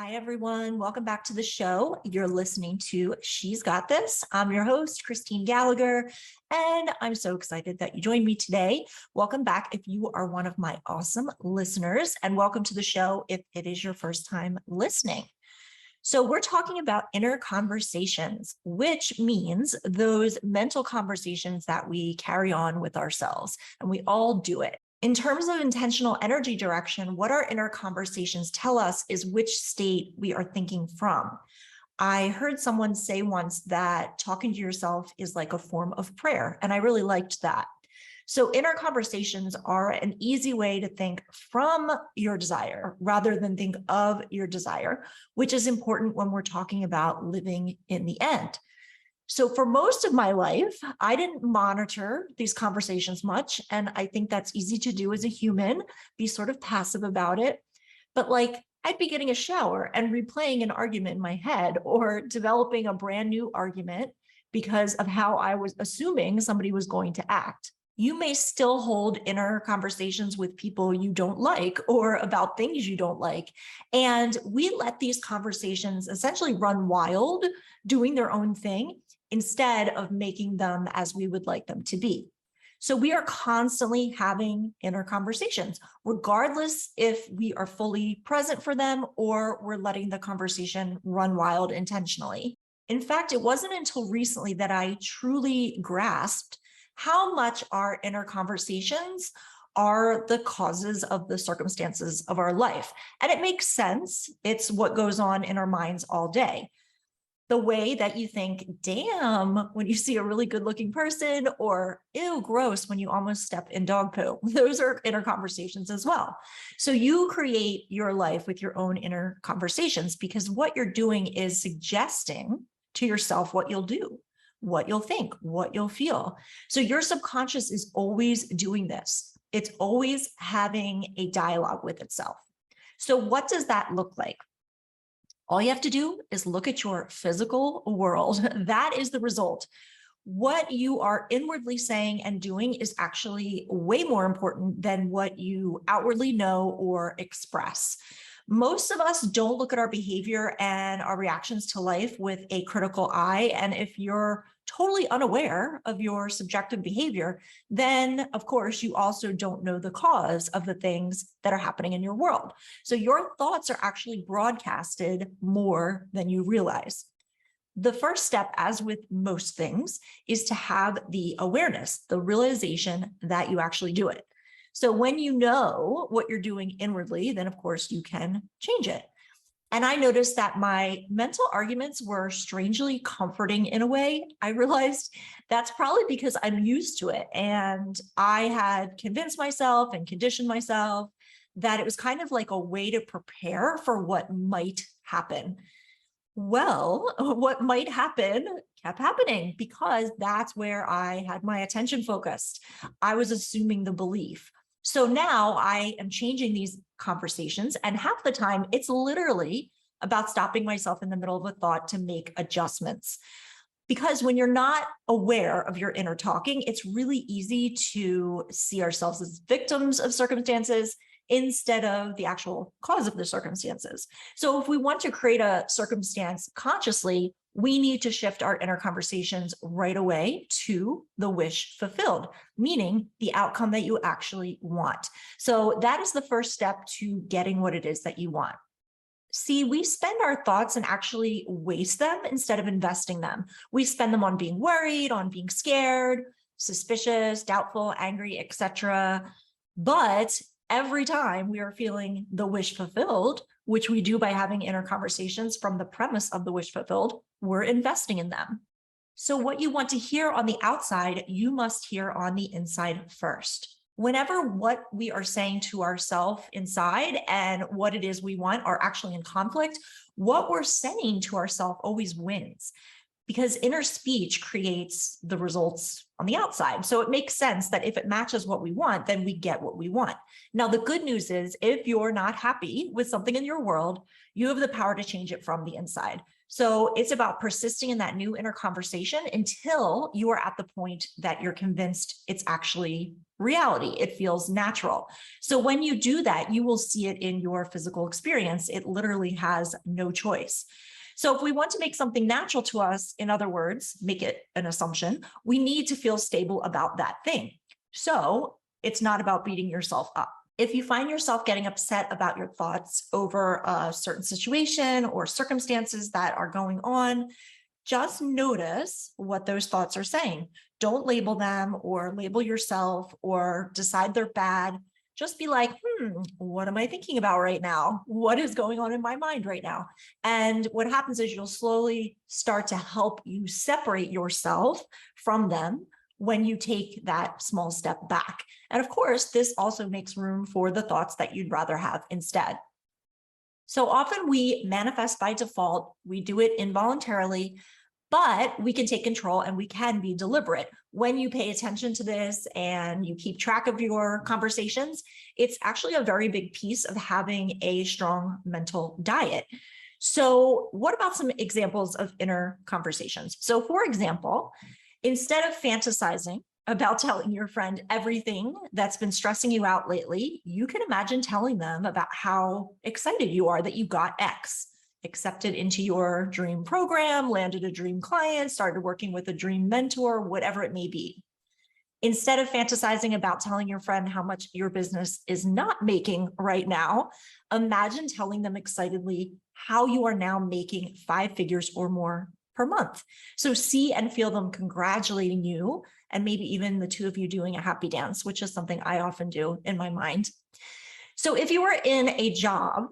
Hi, everyone. Welcome back to the show. You're listening to She's Got This. I'm your host, Christine Gallagher, and I'm so excited that you joined me today. Welcome back if you are one of my awesome listeners, and welcome to the show if it is your first time listening. So we're talking about inner conversations, which means those mental conversations that we carry on with ourselves, and we all do it. In terms of intentional energy direction, what our inner conversations tell us is which state we are thinking from. I heard someone say once that talking to yourself is like a form of prayer, and I really liked that. So inner conversations are an easy way to think from your desire rather than think of your desire, which is important when we're talking about living in the end. So for most of my life, I didn't monitor these conversations much. And I think that's easy to do as a human, be sort of passive about it. But I'd be getting a shower and replaying an argument in my head or developing a brand new argument because of how I was assuming somebody was going to act. You may still hold inner conversations with people you don't like or about things you don't like. And we let these conversations essentially run wild, doing their own thing, instead of making them as we would like them to be. So we are constantly having inner conversations, regardless if we are fully present for them or we're letting the conversation run wild intentionally. In fact, it wasn't until recently that I truly grasped how much our inner conversations are the causes of the circumstances of our life. And it makes sense. It's what goes on in our minds all day. The way that you think, damn, when you see a really good looking person, or ew, gross, when you almost step in dog poo. Those are inner conversations as well. So you create your life with your own inner conversations because what you're doing is suggesting to yourself what you'll do, what you'll think, what you'll feel. So your subconscious is always doing this. It's always having a dialogue with itself. So what does that look like? All you have to do is look at your physical world. That is the result. What you are inwardly saying and doing is actually way more important than what you outwardly know or express. Most of us don't look at our behavior and our reactions to life with a critical eye. And if you're totally unaware of your subjective behavior, then of course you also don't know the cause of the things that are happening in your world. So your thoughts are actually broadcasted more than you realize. The first step, as with most things, is to have the awareness, the realization that you actually do it. So when you know what you're doing inwardly, then of course you can change it. And I noticed that my mental arguments were strangely comforting in a way. I realized that's probably because I'm used to it. And I had convinced myself and conditioned myself that it was kind of like a way to prepare for what might happen. Well, what might happen kept happening because that's where I had my attention focused. I was assuming the belief. So now I am changing these conversations, and half the time it's literally about stopping myself in the middle of a thought to make adjustments. Because when you're not aware of your inner talking, it's really easy to see ourselves as victims of circumstances instead of the actual cause of the circumstances. So if we want to create a circumstance consciously, we need to shift our inner conversations right away to the wish fulfilled, meaning the outcome that you actually want. So that is the first step to getting what it is that you want. See, we spend our thoughts and actually waste them instead of investing them. We spend them on being worried, on being scared, suspicious, doubtful, angry, etc. But every time we are feeling the wish fulfilled, which we do by having inner conversations from the premise of the wish fulfilled, we're investing in them. So what you want to hear on the outside, you must hear on the inside first. Whenever what we are saying to ourselves inside and what it is we want are actually in conflict, what we're saying to ourselves always wins, because inner speech creates the results on the outside. So it makes sense that if it matches what we want, then we get what we want. Now, the good news is if you're not happy with something in your world, you have the power to change it from the inside. So it's about persisting in that new inner conversation until you are at the point that you're convinced it's actually reality. It feels natural. So when you do that, you will see it in your physical experience. It literally has no choice. So if we want to make something natural to us, in other words, make it an assumption, we need to feel stable about that thing. So it's not about beating yourself up. If you find yourself getting upset about your thoughts over a certain situation or circumstances that are going on, just notice what those thoughts are saying. Don't label them or label yourself or decide they're bad. Just be like, what am I thinking about right now? What is going on in my mind right now? And what happens is you'll slowly start to help you separate yourself from them when you take that small step back. And of course, this also makes room for the thoughts that you'd rather have instead. So often we manifest by default, we do it involuntarily, but we can take control and we can be deliberate. When you pay attention to this and you keep track of your conversations, it's actually a very big piece of having a strong mental diet. So what about some examples of inner conversations? So for example, instead of fantasizing about telling your friend everything that's been stressing you out lately, you can imagine telling them about how excited you are that you got X, accepted into your dream program, landed a dream client, started working with a dream mentor, whatever it may be. Instead of fantasizing about telling your friend how much your business is not making right now, imagine telling them excitedly how you are now making 5 figures or more per month. So see and feel them congratulating you, and maybe even the two of you doing a happy dance, which is something I often do in my mind. So if you were in a job,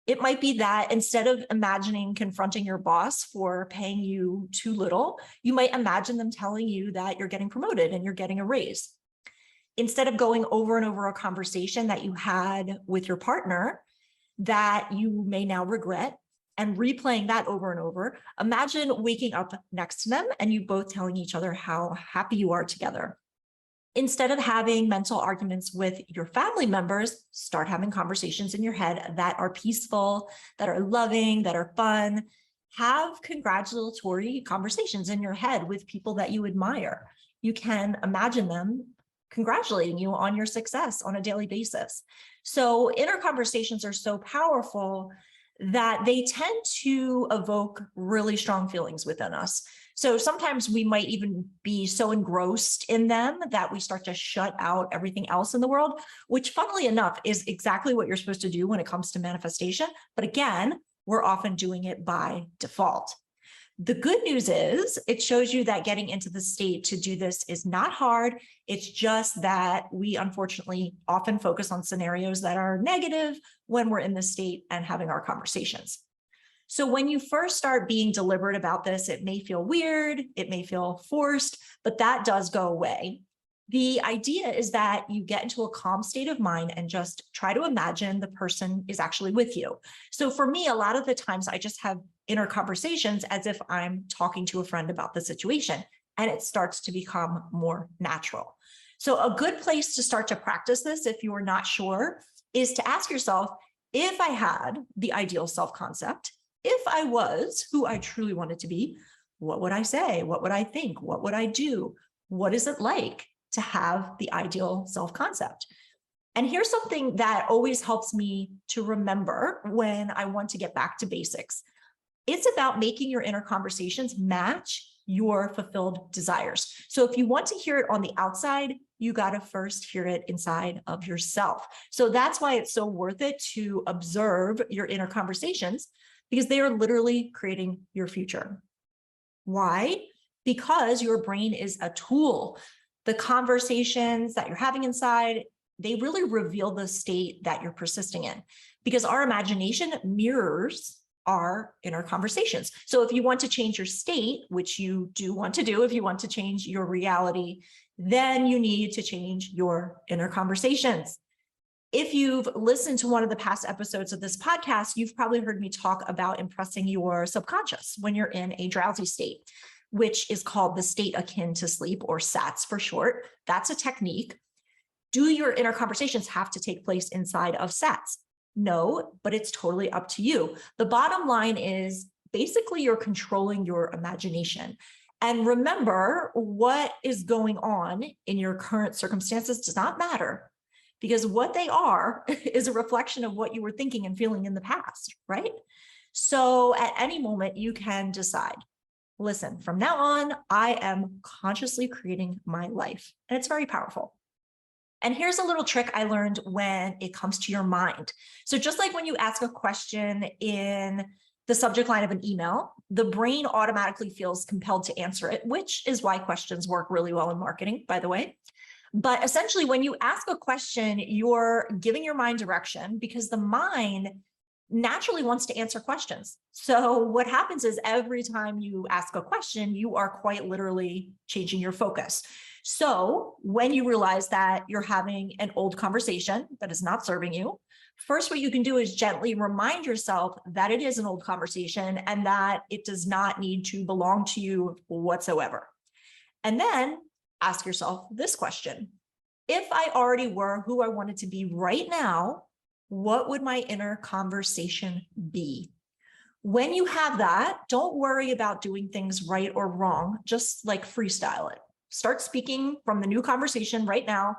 it might be that instead of imagining confronting your boss for paying you too little, you might imagine them telling you that you're getting promoted and you're getting a raise. Instead of going over and over a conversation that you had with your partner that you may now regret, and replaying that over and over, imagine waking up next to them and you both telling each other how happy you are together. Instead of having mental arguments with your family members, start having conversations in your head that are peaceful, that are loving, that are fun. Have congratulatory conversations in your head with people that you admire. You can imagine them congratulating you on your success on a daily basis. So inner conversations are so powerful that they tend to evoke really strong feelings within us. So sometimes we might even be so engrossed in them that we start to shut out everything else in the world, which funnily enough is exactly what you're supposed to do when it comes to manifestation. But again, we're often doing it by default. The good news is it shows you that getting into the state to do this is not hard. It's just that we unfortunately often focus on scenarios that are negative when we're in this state and having our conversations. So when you first start being deliberate about this, it may feel weird, it may feel forced, but that does go away. The idea is that you get into a calm state of mind and just try to imagine the person is actually with you. So for me, a lot of the times I just have inner conversations as if I'm talking to a friend about the situation, and it starts to become more natural. So a good place to start to practice this, if you are not sure, is to ask yourself, if I had the ideal self-concept, if I was who I truly wanted to be, what would I say? What would I think? What would I do? What is it like to have the ideal self-concept? And here's something that always helps me to remember when I want to get back to basics. It's about making your inner conversations match your fulfilled desires. So if you want to hear it on the outside, you got to first hear it inside of yourself. So that's why it's so worth it to observe your inner conversations, because they are literally creating your future. Why? Because your brain is a tool. The conversations that you're having inside, they really reveal the state that you're persisting in, because our imagination mirrors our inner conversations. So if you want to change your state, which you do want to do, if you want to change your reality, then you need to change your inner conversations. If you've listened to one of the past episodes of this podcast, you've probably heard me talk about impressing your subconscious when you're in a drowsy state, which is called the state akin to sleep, or SATS for short. That's a technique. Do your inner conversations have to take place inside of SATS? No, but it's totally up to you. The bottom line is basically you're controlling your imagination. And remember, what is going on in your current circumstances does not matter, because what they are is a reflection of what you were thinking and feeling in the past, right? So at any moment, you can decide, listen, from now on, I am consciously creating my life. And it's very powerful. And here's a little trick I learned when it comes to your mind. So just like when you ask a question in the subject line of an email, the brain automatically feels compelled to answer it, which is why questions work really well in marketing, by the way. But essentially, when you ask a question, you're giving your mind direction, because the mind naturally wants to answer questions. So what happens is every time you ask a question, you are quite literally changing your focus. So when you realize that you're having an old conversation that is not serving you, first, what you can do is gently remind yourself that it is an old conversation and that it does not need to belong to you whatsoever. And then ask yourself this question: if I already were who I wanted to be right now, what would my inner conversation be? When you have that, don't worry about doing things right or wrong, just like freestyle it. Start speaking from the new conversation right now.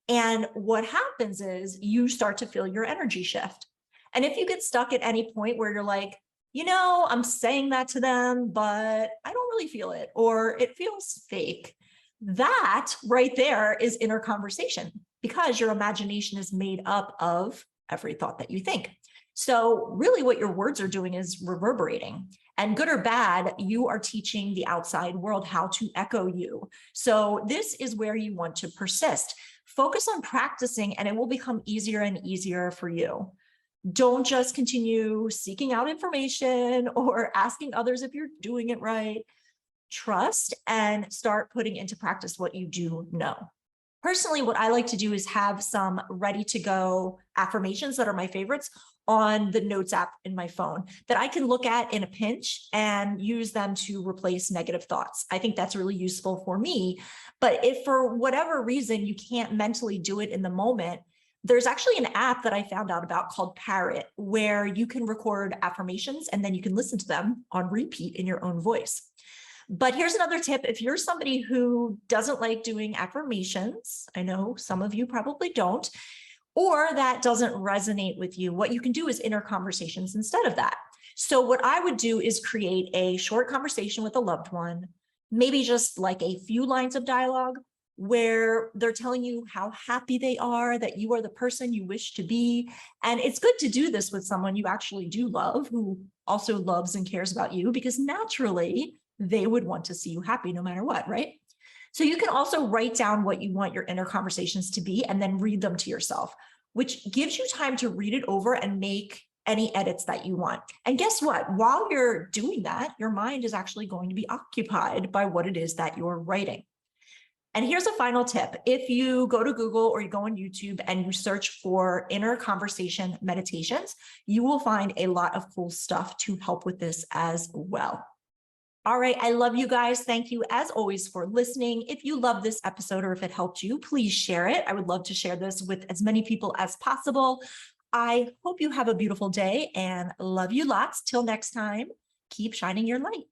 And what happens is you start to feel your energy shift. And if you get stuck at any point where you're like, I'm saying that to them, but I don't really feel it, or it feels fake, that right there is inner conversation, because your imagination is made up of every thought that you think. So really what your words are doing is reverberating, and good or bad, you are teaching the outside world how to echo you. So this is where you want to persist. Focus on practicing, and it will become easier and easier for you. Don't just continue seeking out information or asking others if you're doing it right. Trust and start putting into practice what you do know. Personally, what I like to do is have some ready to go affirmations that are my favorites on the notes app in my phone that I can look at in a pinch and use them to replace negative thoughts. I think that's really useful for me. But if for whatever reason you can't mentally do it in the moment, there's actually an app that I found out about called Parrot, where you can record affirmations and then you can listen to them on repeat in your own voice. But here's another tip. If you're somebody who doesn't like doing affirmations, I know some of you probably don't, or that doesn't resonate with you, what you can do is inner conversations instead of that. So what I would do is create a short conversation with a loved one, maybe just like a few lines of dialogue where they're telling you how happy they are, that you are the person you wish to be. And it's good to do this with someone you actually do love, who also loves and cares about you, because naturally they would want to see you happy no matter what, right? So you can also write down what you want your inner conversations to be and then read them to yourself, which gives you time to read it over and make any edits that you want. And guess what? While you're doing that, your mind is actually going to be occupied by what it is that you're writing. And here's a final tip. If you go to Google or you go on YouTube and you search for inner conversation meditations, you will find a lot of cool stuff to help with this as well. All right, I love you guys. Thank you as always for listening. If you love this episode or if it helped you, please share it. I would love to share this with as many people as possible. I hope you have a beautiful day and love you lots. Till next time, keep shining your light.